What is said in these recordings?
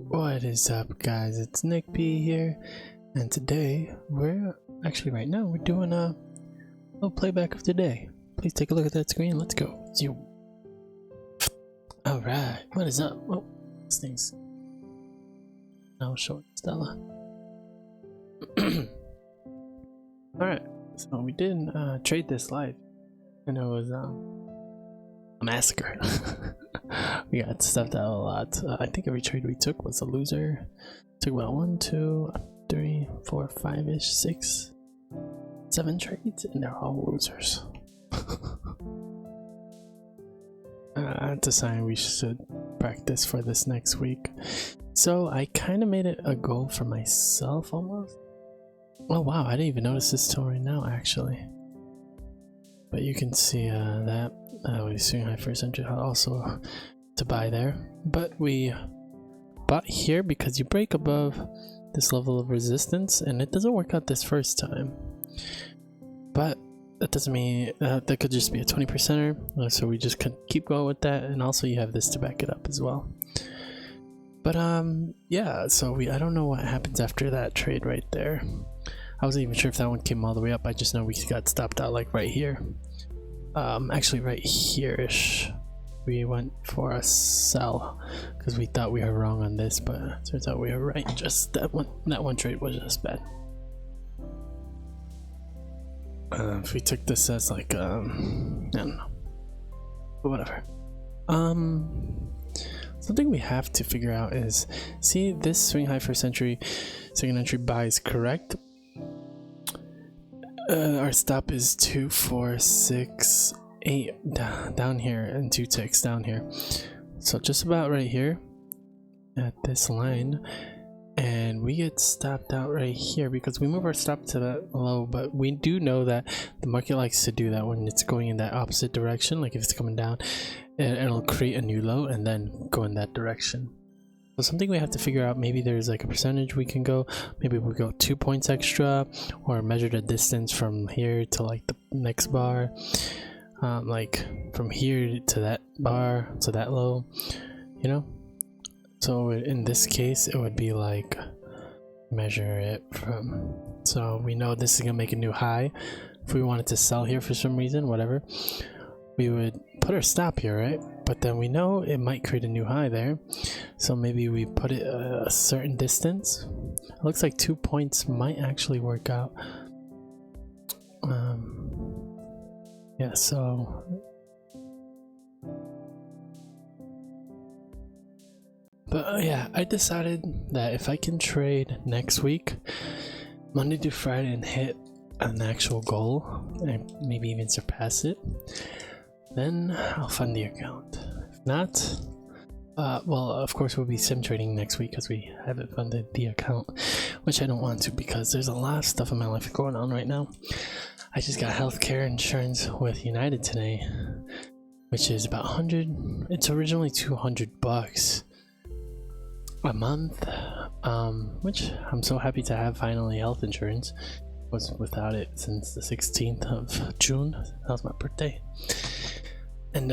What is up, guys? It's Nick P here, and today we're right now we're doing a little playback of today. Please take a look at that screen. Let's go. All right, what is up? Oh, this thing's now showing Stella. All right, so we did trade this live, and it was a massacre. We got stuffed out a lot. I think every trade we took was a loser. Took about 1, 2, 3, 4, 5-ish, 6, 7 trades, and they're all losers. That's a sign we should practice for this next week. So I kind of made it a goal for myself almost. Oh wow, I didn't even notice this till right now actually. But you can see that we swing high first entry also to buy there. But we bought here because you break above this level of resistance and it doesn't work out this first time. But that doesn't mean that could just be a 20%er. So we just could keep going with that, and also you have this to back it up as well. But yeah, so I don't know what happens after that trade right there. I wasn't even sure if that one came all the way up. I just know we got stopped out like right here. Actually right here-ish. We went for a sell because we thought we were wrong on this, but it turns out we were right. Just that one trade was just bad. If we took this as like I don't know, but whatever. Something we have to figure out is, see this swing high first entry, second entry buy is correct. Our stop is 2, 4, 6, 8 down here and 2 ticks down here. So just about right here at this line, and we get stopped out right here because we move our stop to that low. But we do know that the market likes to do that when it's going in that opposite direction. Like if it's coming down, it'll create a new low and then go in that direction. So something we have to figure out, maybe there's like a percentage we can go, maybe we go 2 points extra, or measure the distance from here to like the next bar, like from here to that bar to that low, you know. So in this case it would be like measure it from, so we know this is gonna make a new high. If we wanted to sell here for some reason, whatever, we would put our stop here, right? But then we know it might create a new high there, so maybe we put it a certain distance. It looks like 2 points might actually work out. Yeah, so but yeah, I decided that if I can trade next week, Monday through Friday, and hit an actual goal and maybe even surpass it, then I'll fund the account. If not, well, of course we'll be sim trading next week because we haven't funded the account, which I don't want to because there's a lot of stuff in my life going on right now. I just got healthcare insurance with United today, which is about 100. It's originally $200 a month, which I'm so happy to have finally health insurance. Was without it since the 16th of June. That was my birthday. And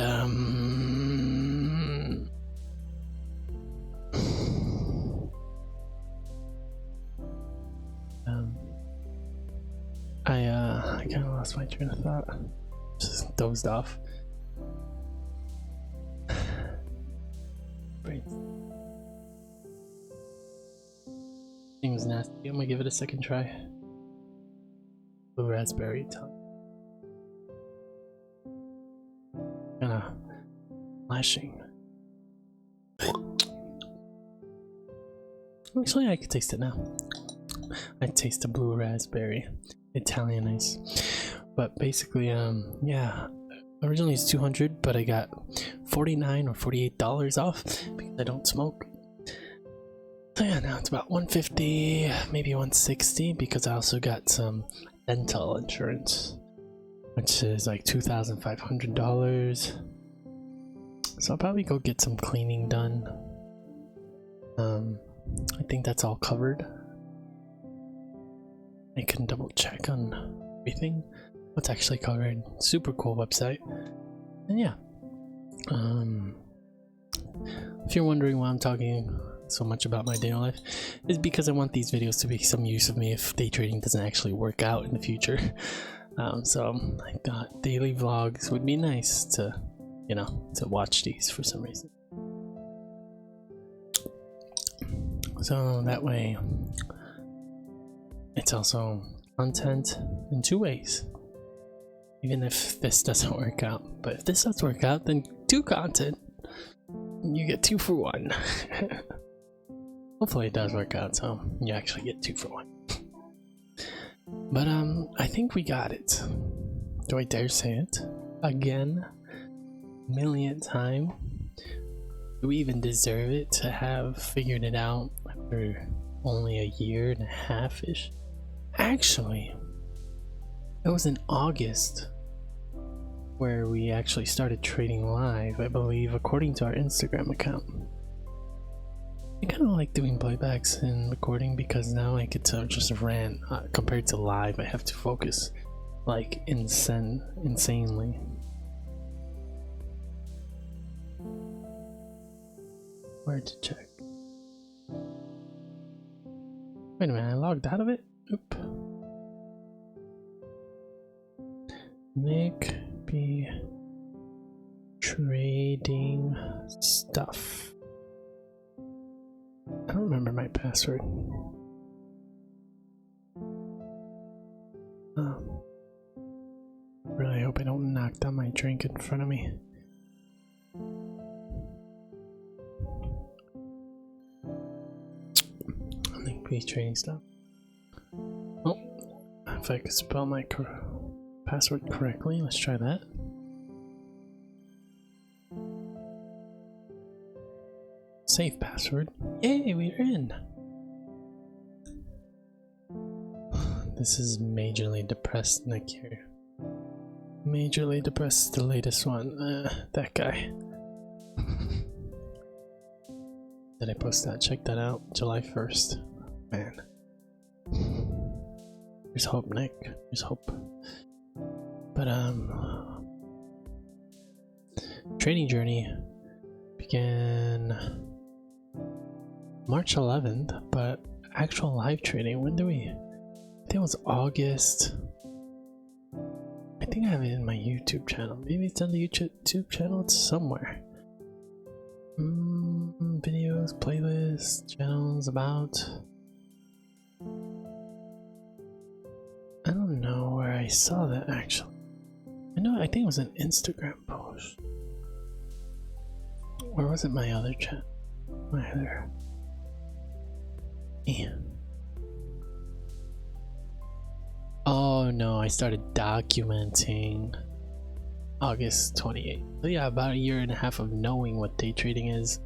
I kind of lost my train of thought. Just dozed off. Brains. Thing was nasty. I'm gonna give it a second try. Blue raspberry tongue. Kinda flashing. Actually, I could taste it now. I taste the blue raspberry. Italian ice. But basically, yeah. Originally it's $200, but I got $49 or $48 off because I don't smoke. So yeah, now it's about $150, maybe $160, because I also got some dental insurance, which is like $2,500. So I'll probably go get some cleaning done. I think that's all covered. I can double check on everything, what's actually covered. Super cool website. And yeah, if you're wondering why I'm talking so much about my daily life is because I want these videos to be some use of me if day trading doesn't actually work out in the future. So I thought daily vlogs would be nice to, you know, to watch these for some reason. So that way, it's also content in two ways. Even if this doesn't work out, but if this does work out, then two content. You get 2 for 1. Hopefully it does work out, so you actually get 2 for 1. But I think we got it. Do I dare say it? Again? Millionth time? Do we even deserve it to have figured it out after only a year and a half-ish? Actually, it was in August where we actually started trading live, I believe, according to our Instagram account. I kind of like doing playbacks and recording because now I get to just rant. Compared to live, I have to focus like insanely. Where to check? Wait a minute, I logged out of it? Oop. Nick be trading stuff. I don't remember my password. Really hope I don't knock down my drink in front of me. I think be trading stuff. Oh, if I could spell my password correctly, let's try that. Save password. Yay, we're in. This is majorly depressed Nick here. Majorly depressed, the latest one. That guy. Did I post that? Check that out. July 1st. Man. There's hope, Nick. There's hope. But trading journey began March 11th, but actual live trading, when do we? I think it was August. I think I have it in my YouTube channel. Maybe it's on the YouTube channel. It's somewhere. Videos, playlists, channels, about. I don't know where I saw that actually. I think it was an Instagram post. Or was it my other chat? My other. Yeah. Oh no, I started documenting August 28th. So yeah, about a year and a half of knowing what day trading is,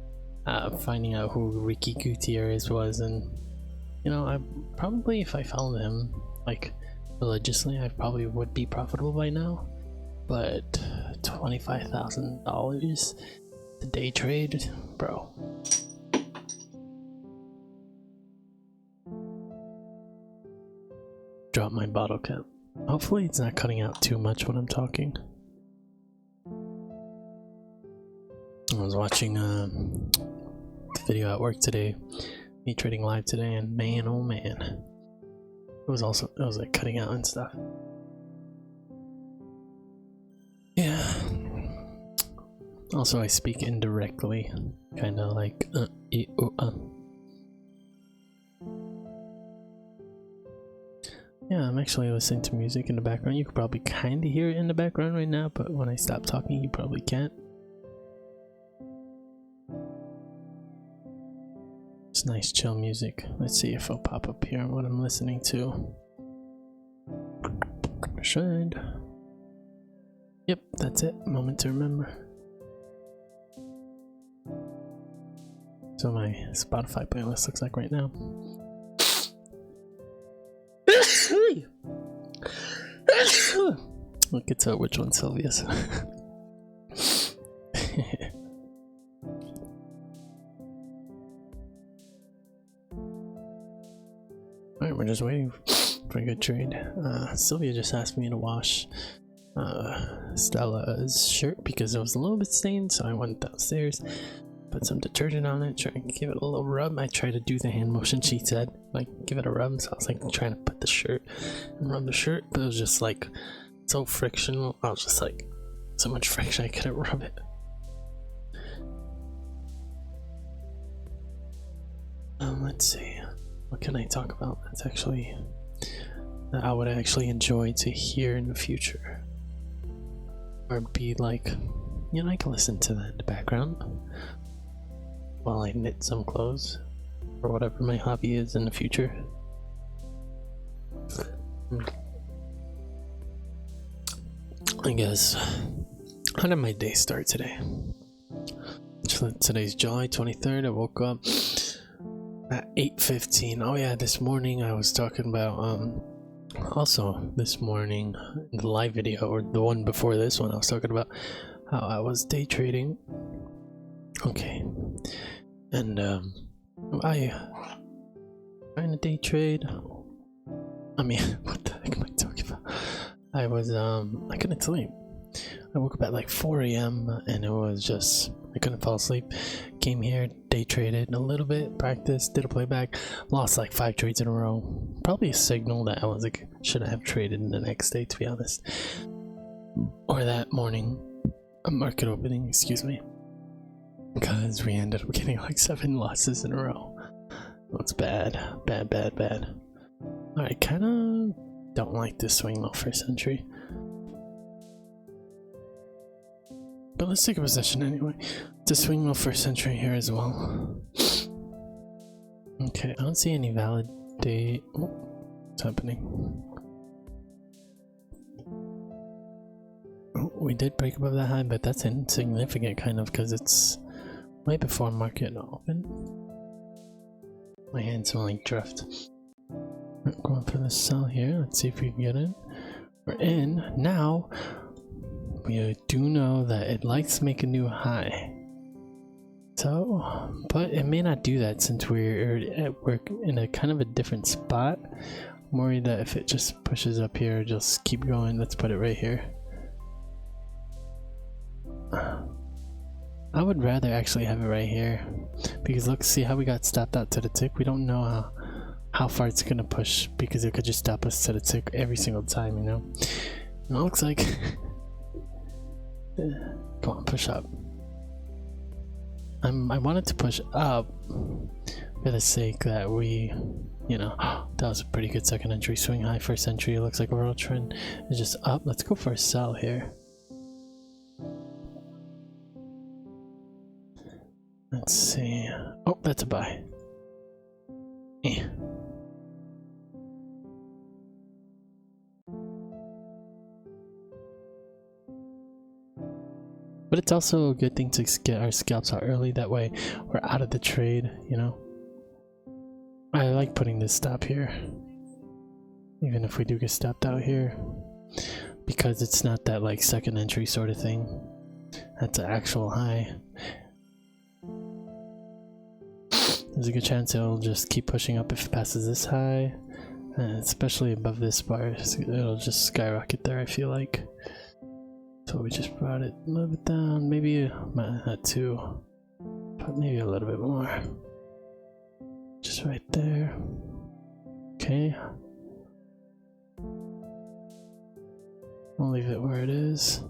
finding out who Ricky Gutierrez was, and I probably, if I found him like religiously, I probably would be profitable by now. But $25,000 to day trade, bro. Drop my bottle cap. Hopefully it's not cutting out too much when I'm talking. I was watching the video at work today, me trading live today, and man oh man, it was like cutting out and stuff. Yeah. Also, I speak indirectly, kind of like Yeah, I'm actually listening to music in the background. You could probably kind of hear it in the background right now, but when I stop talking, you probably can't. It's nice chill music. Let's see if it'll pop up here what I'm listening to. Should. Yep, that's it. Moment to remember. So my Spotify playlist looks like right now. Look, it's which one Sylvia's. Alright, we're just waiting for a good trade. Sylvia just asked me to wash Stella's shirt because it was a little bit stained, so I went downstairs, put some detergent on it, try and give it a little rub. I tried to do the hand motion she said, like give it a rub, so I was like trying to put the shirt and rub the shirt, but it was just like so frictional. I was just like, so much friction I couldn't rub it. Let's see, what can I talk about that's actually that I would actually enjoy to hear in the future, or be like, you know, I can listen to that in the background while I knit some clothes or whatever my hobby is in the future. I guess, how did my day start today? Today's July 23rd. I woke up at 8:15. Oh yeah, this morning I was talking about also this morning in the live video, or the one before this one, I was talking about how I was day trading. Okay, and I trying to day trade. I mean, what the heck am I talking about? I was I couldn't sleep. I woke up at like 4 a.m. and it was just, I couldn't fall asleep. Came here, day traded a little bit, practiced, did a playback, lost like 5 trades in a row. Probably a signal that I was like, should I have traded in the next day, to be honest, or that morning, a market opening, excuse me, because we ended up getting like 7 losses in a row. That's bad, bad, bad, bad. I kind of don't like this swing low first entry, but let's take a position anyway. To swing low first entry here as well. Okay, I don't see any validate. Oh, what's happening? Oh, we did break above that high, but that's insignificant kind of, because it's way before market open. My hands will like drift. We're going for the sell here. Let's see if we can get in. We're in now. We do know that it likes to make a new high. So, but it may not do that since we're in a kind of a different spot. I'm worried that if it just pushes up here, just keep going. Let's put it right here. I would rather actually have it right here, because look, see how we got stopped out to the tick. We don't know how far it's gonna push, because it could just stop us to the tick every single time, you know. And it looks like come on, push up. I wanted to push up for the sake that we, you know, that was a pretty good second entry. Swing high first entry. It looks like overall trend is just up. Let's go for a sell here. Let's see. Oh, that's a buy. But it's also a good thing to get our scalps out early. That way we're out of the trade, you know. I like putting this stop here, even if we do get stopped out here, because it's not that like second entry sort of thing. That's an actual high. There's a good chance it'll just keep pushing up if it passes this high, and especially above this bar, it'll just skyrocket there, I feel like. So we just brought it a little bit down, maybe not 2, but maybe a little bit more. Just right there. Okay. I'll leave it where it is.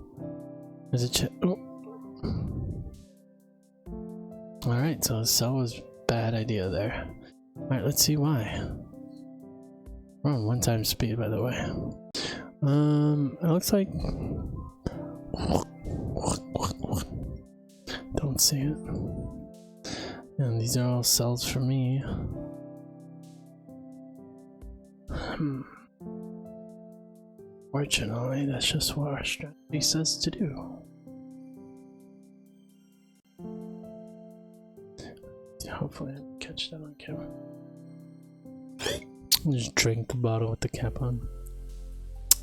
There's a check. Oh. Alright, so the sell was bad idea there. Alright, let's see why. We're on 1 time speed, by the way. It looks like, don't see it. And these are all sells for me. Fortunately, that's just what our strategy says to do. Hopefully I can catch that on camera. Just drink the bottle with the cap on.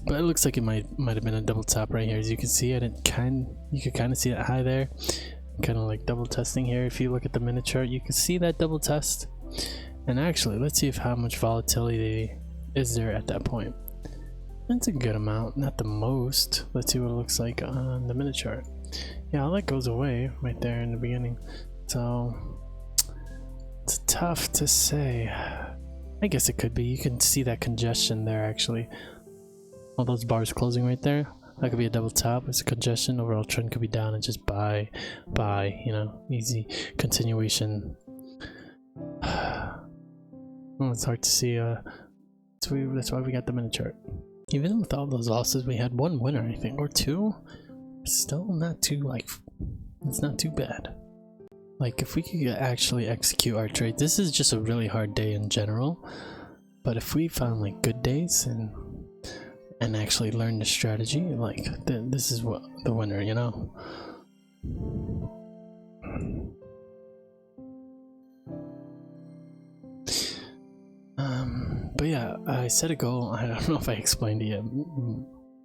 But it looks like it might have been a double top right here. As you can see, you could kind of see that high there. Kind of like double testing here. If you look at the minute chart, you can see that double test. And actually, let's see if how much volatility is there at that point. That's a good amount, not the most. Let's see what it looks like on the minute chart. Yeah, all that goes away right there in the beginning. So it's tough to say. I guess it could be. You can see that congestion there actually. All those bars closing right there. That could be a double top. It's a congestion. Overall trend could be down and just buy, you know, easy continuation. Well, it's hard to see. That's why we got the minute chart. Even with all those losses, we had one winner, I think, or two. Still not too, like, it's not too bad. Like, if we could actually execute our trade, this is just a really hard day in general. But if we found like good days and actually learn the strategy, like, then this is what the winner, you know. But yeah, I set a goal. I don't know if I explained it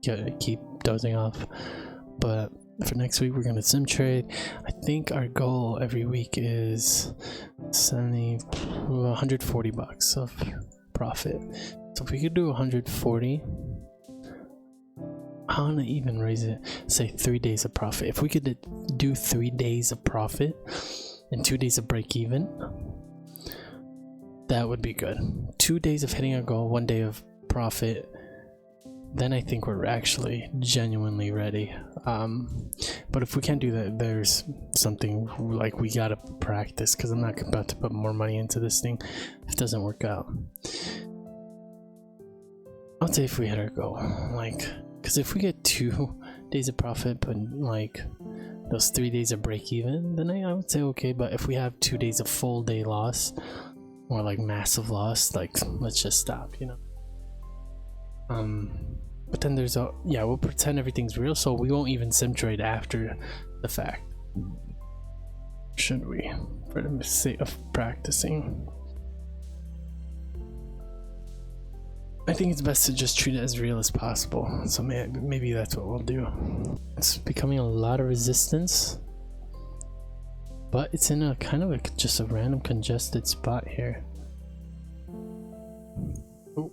yet. I keep dozing off. But for next week, we're gonna sim trade. I think our goal every week is 140 bucks of profit. So if we could do 140, I wanna even raise it. Say 3 days of profit. If we could do 3 days of profit and 2 days of break even, that would be good. 2 days of hitting a goal, 1 day of profit. Then I think we're actually genuinely ready. But if we can't do that, there's something like we gotta practice, because I'm not about to put more money into this thing if it doesn't work out. I'll say if we hit our goal, like, because if we get 2 days of profit but like those 3 days of break even, then I would say okay. But if we have 2 days of full day loss or like massive loss, like, let's just stop, you know. But then there's a, yeah, we'll pretend everything's real, so we won't even sim trade after the fact, should we, for the sake of practicing. I think it's best to just treat it as real as possible, so maybe that's what we'll do. It's becoming a lot of resistance, but it's in a kind of just a random congested spot here. Oh,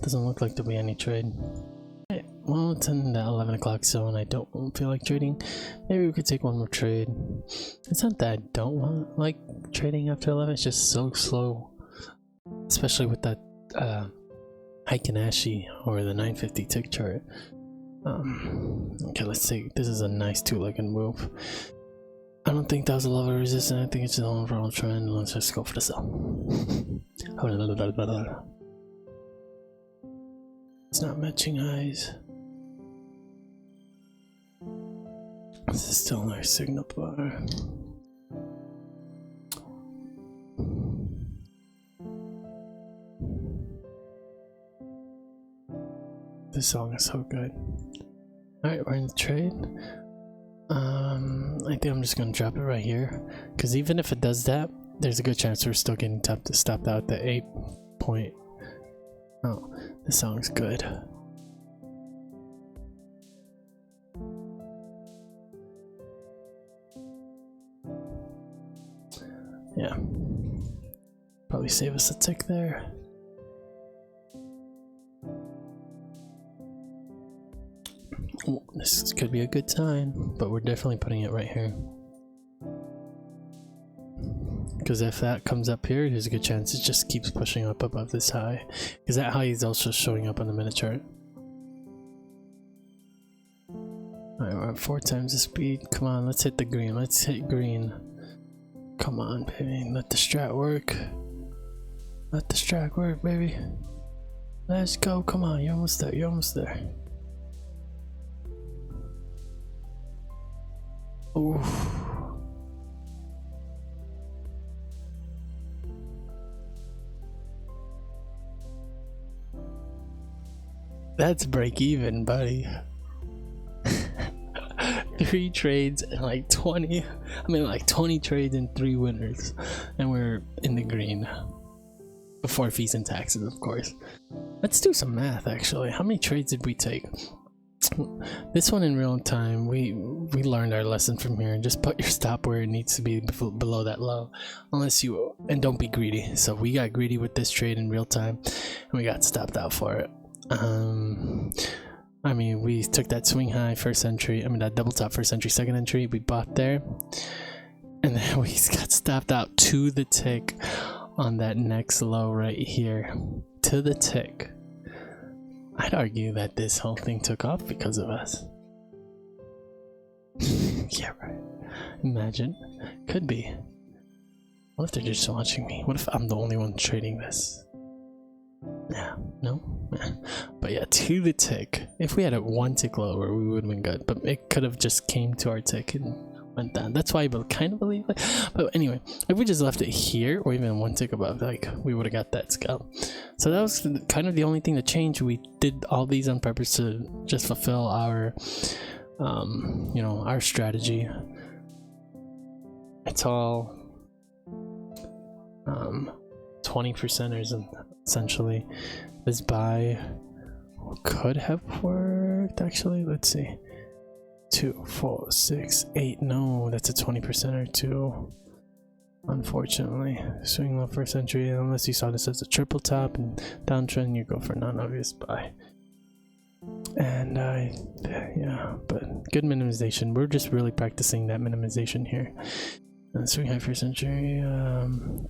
doesn't look like there'll be any trade. Right, well, it's in the 11 o'clock zone. I don't feel like trading. Maybe we could take one more trade. It's not that I don't want like trading after 11. It's just so slow, especially with that Heiken Ashi or the 950 tick chart. Okay, let's see. This is a nice two-legged move. I don't think that was a level of resistance. I think it's an overall trend. Let's just go for the sell. It's not matching highs. This is still our signal bar. This song is so good. Alright, we're in the trade. I think I'm just gonna drop it right here, because even if it does that, there's a good chance we're still getting stopped out at the 8 point. Oh, this song's good. Yeah, probably save us a tick there. Oh, this could be a good time, but we're definitely putting it right here. Because if that comes up here, there's a good chance it just keeps pushing up above this high. Because that high is also showing up on the minute chart. Alright, we're at 4 times the speed. Come on, let's hit the green. Let's hit green. Come on, baby. Let the strat work. Let the strat work, baby. Let's go. Come on, you're almost there. You're almost there. Ooh. That's break even, buddy. 3 trades and like 20, like 20 trades and 3 winners, and we're in the green before fees and taxes, of course. Let's do some math actually. How many trades did we take? This one in real time, we learned our lesson from here, and just put your stop where it needs to be below that low, unless you, and don't be greedy. So we got greedy with this trade in real time and we got stopped out for it. I mean, we took that swing high first entry, that double top first entry, second entry, we bought there, And then we got stopped out to the tick on that next low right here. To the tick. I'd argue that this whole thing took off because of us. Yeah, right. Imagine. Could be. What if they're just watching me? What if I'm the only one trading this? Yeah, no? But yeah, to the tick. If we had it one tick lower, we would have been good. But it could have just came to our tick and went down. That's why I kind of believe it. But anyway, if we just left it here, or even one tick above, like, we would have got that scalp. So that was kind of the only thing that changed. We did all these on purpose to just fulfill our, you know, our strategy. It's all 20%ers, and essentially this buy could have worked. Actually, let's see. 2, 4, 6, 8. No, that's a 20% too. Unfortunately, swing low first entry, unless you saw this as a triple top and downtrend, you go for non-obvious buy. And yeah, but good minimization. We're just really practicing that minimization here. Swing high first entry,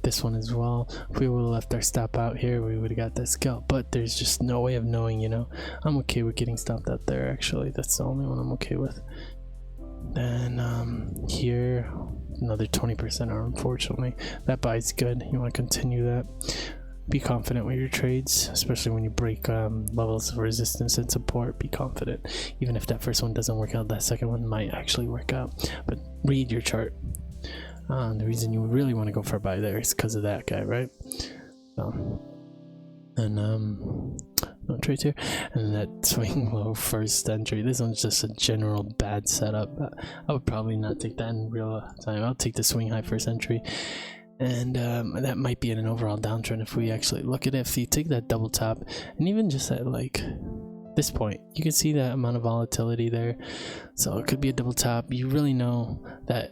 this one as well. If we would have left our stop out here, we would have got that scalp, but there's just no way of knowing, you know. I'm okay with getting stopped out there, actually. That's the only one I'm okay with. Then here, another 20%, unfortunately. That buy's good. You want to continue that. Be confident with your trades, especially when you break levels of resistance and support. Be confident. Even if that first one doesn't work out, that second one might actually work out. But read your chart. The reason you really want to go for a buy there is because of that guy, right? And no trades here. And that swing low first entry. This one's just a general bad setup. I would probably not take that in real time. I'll take the swing high first entry. And that might be an overall downtrend if we actually look at it. If you take that double top, and even just at like this point, you can see that amount of volatility there. So it could be a double top. You really know that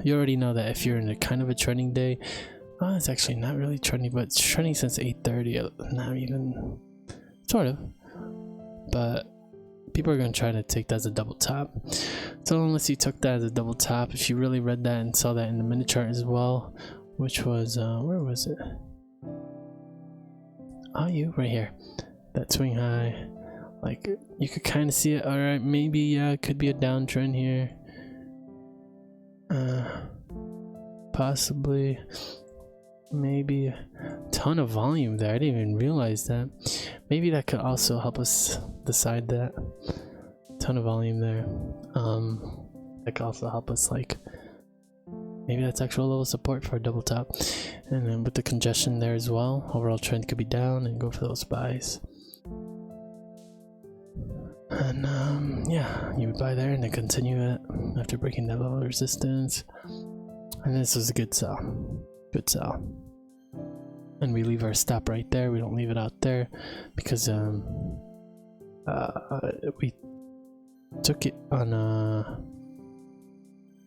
you already know that if you're in a kind of a trending day, it's actually not really trending, but it's trending since 8:30. Not even sort of, but people are going to try to take that as a double top. So unless you took that as a double top, if you really read that and saw that in the minute chart as well, which was where was it? Right here, that swing high. Like, you could kind of see it. All right, maybe, yeah, it could be a downtrend here. Possibly. Maybe a ton of volume there. I didn't even realize that. Maybe that could also help us decide that. Ton of volume there. That could also help us, like, maybe that's actual level support for a double top. And then with the congestion there as well, overall trend could be down, and go for those buys. And yeah, you would buy there and then continue it after breaking that level of resistance. And this was a good sell. Good sell. And we leave our stop right there. We don't leave it out there because we took it on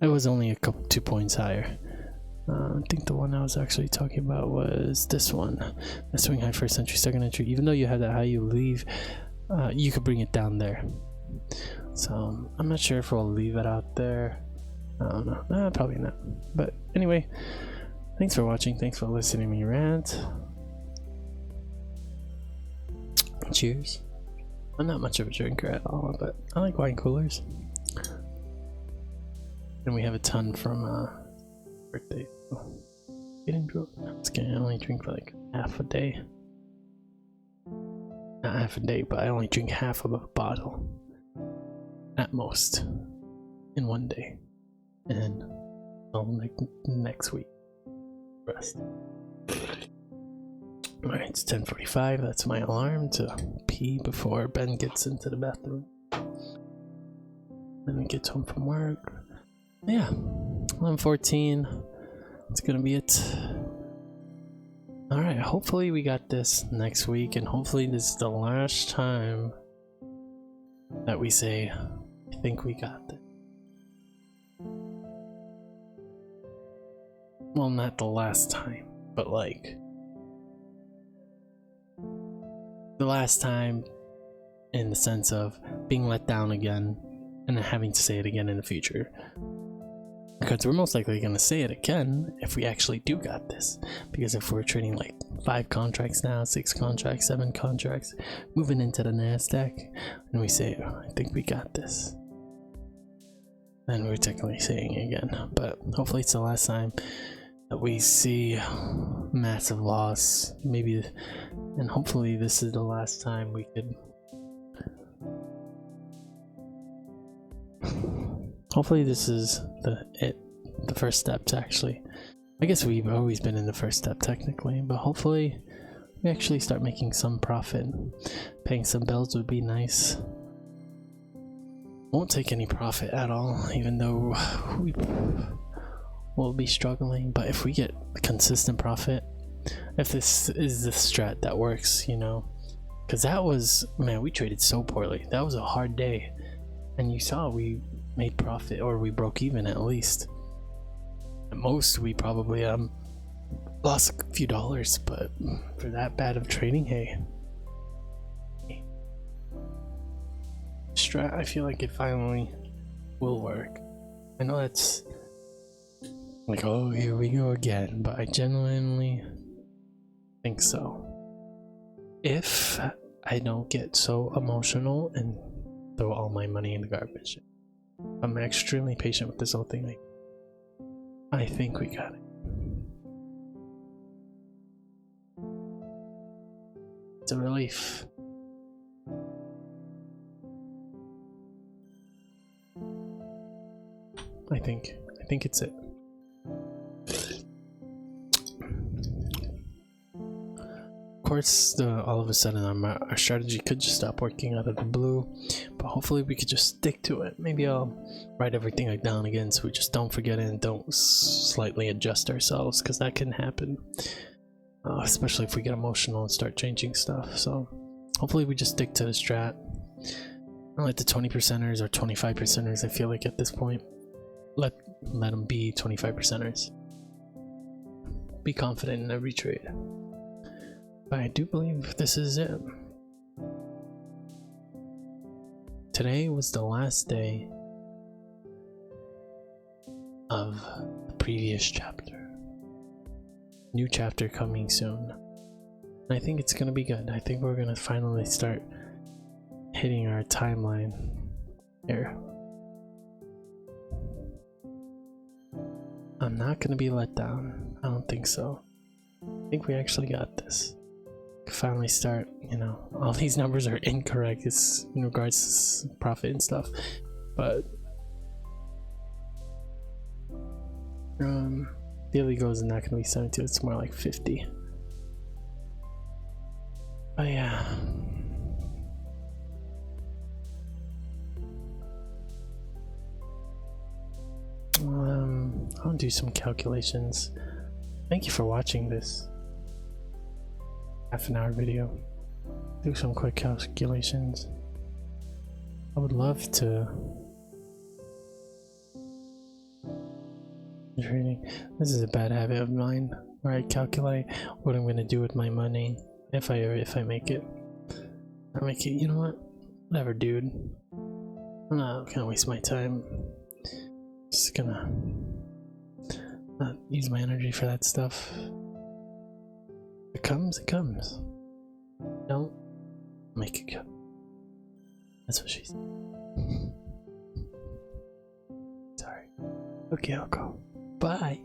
it was only a couple 2 points higher. I think the one I was actually talking about was this one. The swing high first entry, second entry. Even though you have that high, you leave. You could bring it down there. So I'm not sure if we'll leave it out there. I don't know. Probably not. But anyway, thanks for watching. Thanks for listening to me rant. Cheers. I'm not much of a drinker at all, but I like wine coolers. And we have a ton from birthday. Getting drunk. I only drink for like half a day. Not half a day, but I only drink half of a bottle at most in one day, and like next week rest. Alright, it's 10:45. That's my alarm to pee before Ben gets into the bathroom and he gets home from work. Yeah, 11:14. It's gonna be it. Alright, hopefully we got this next week, and hopefully this is the last time that we say, I think we got this. Well, not the last time, but like the last time in the sense of being let down again and then having to say it again in the future. because we're most likely going to say it again if we actually do got this. Because if we're trading like 5 contracts now, 6 contracts, 7 contracts, moving into the NASDAQ, and we say, oh, I think we got this, then we're technically saying it again. But hopefully it's the last time that we see massive loss, maybe, and hopefully this is the last time we could. Hopefully this is the first step to actually, I guess we've always been in the first step technically, but hopefully we actually start making some profit. Paying some bills would be nice. Won't take any profit at all, even though we will be struggling. But if we get a consistent profit, if this is the strat that works, you know, because that was, man, we traded so poorly. That was a hard day, and you saw we made profit, or we broke even at least. At most we probably lost a few dollars, but for that bad of trading, hey, strat, I feel like it finally will work. I know that's like, oh, here we go again, but I genuinely think so. If I don't get so emotional and throw all my money in the garbage. I'm extremely patient with this whole thing. I think we got it. It's a relief. I think it's it. Of course, all of a sudden our strategy could just stop working out of the blue, but hopefully we could just stick to it. Maybe I'll write everything down again so we just don't forget it and don't slightly adjust ourselves, because that can happen, especially if we get emotional and start changing stuff. So hopefully we just stick to the strat. I like the 20%ers or 25%ers. I feel like at this point, let them be 25%ers. Be confident in every trade. But I do believe this is it. Today was the last day of the previous chapter. New chapter coming soon. And I think it's gonna be good. I think we're gonna finally start hitting our timeline here. I'm not gonna be let down. I don't think so. I think we actually got this. Finally start, you know, all these numbers are incorrect in regards to profit and stuff, but daily goals is not going to be 72, it's more like 50. But yeah, I'll do some calculations. Thank you for watching this half-an-hour video. Do some quick calculations. I would love to trading. This is a bad habit of mine where I calculate what I'm gonna do with my money if I make it. I make it. You know what? Whatever, dude. I'm not gonna waste my time. Just gonna not use my energy for that stuff. It comes, it comes. Don't make it come. That's what she said. Sorry. Okay, I'll go. Bye.